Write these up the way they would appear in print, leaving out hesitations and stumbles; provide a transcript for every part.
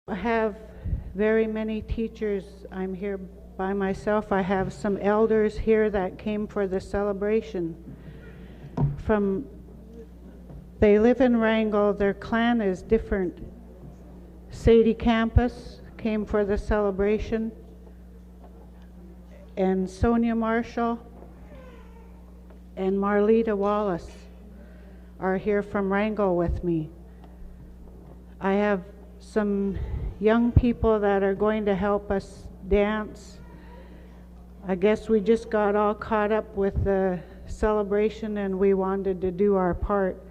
I have very many teachers. I'm here by myself. I have some elders here that came for the celebration. They live in Wrangell. Their clan is different. Sadie Campus came for the celebration, and Sonia Marshall and Marlita Wallace are here from Wrangell with me. I have some young people that are going to help us dance. I guess we just got all caught up with the celebration and we wanted to do our part.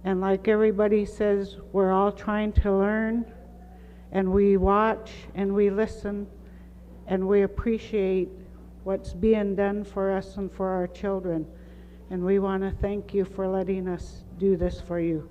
And like everybody says, we're all trying to learn, and we watch and we listen and we appreciate what's being done for us and for our children. And we want to thank you for letting us do this for you.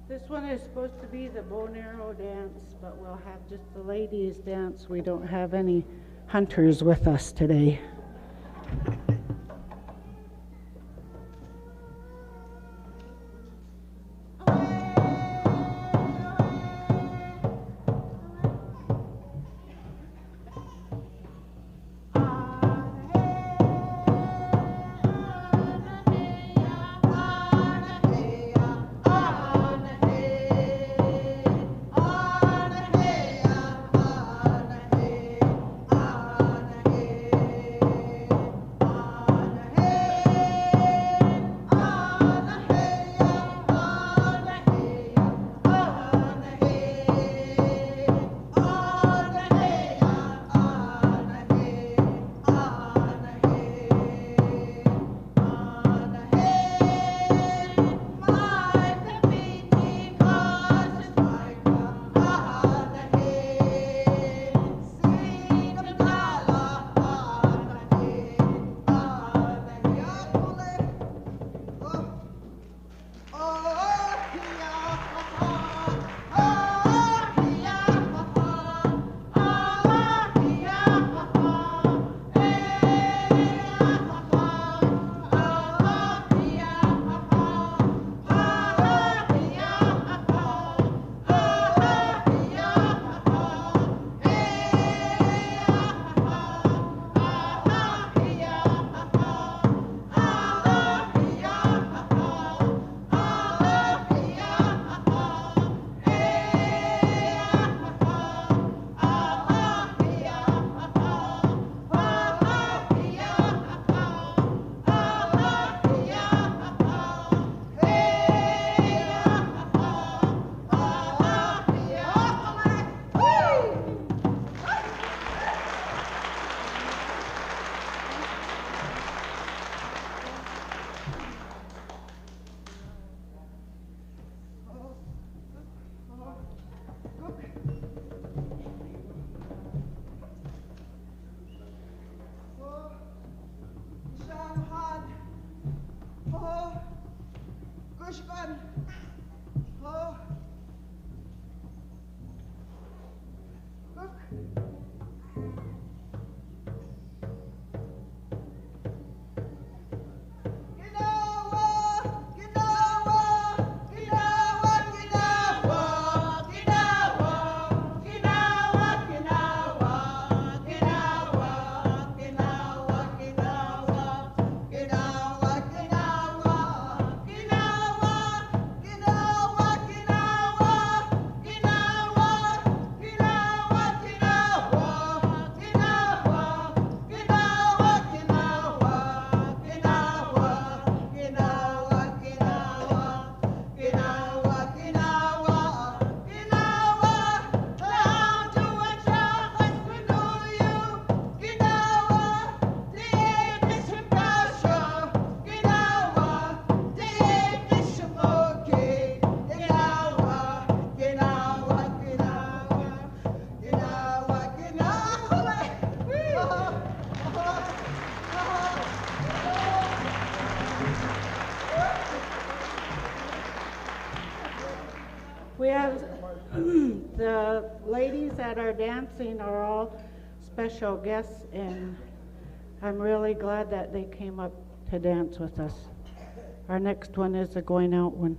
This one is supposed to be the bow and arrow dance, but we'll have just the ladies dance. We don't have any hunters with us today. We have the ladies that are dancing are all special guests, and I'm really glad that they came up to dance with us. Our next one is a going out one.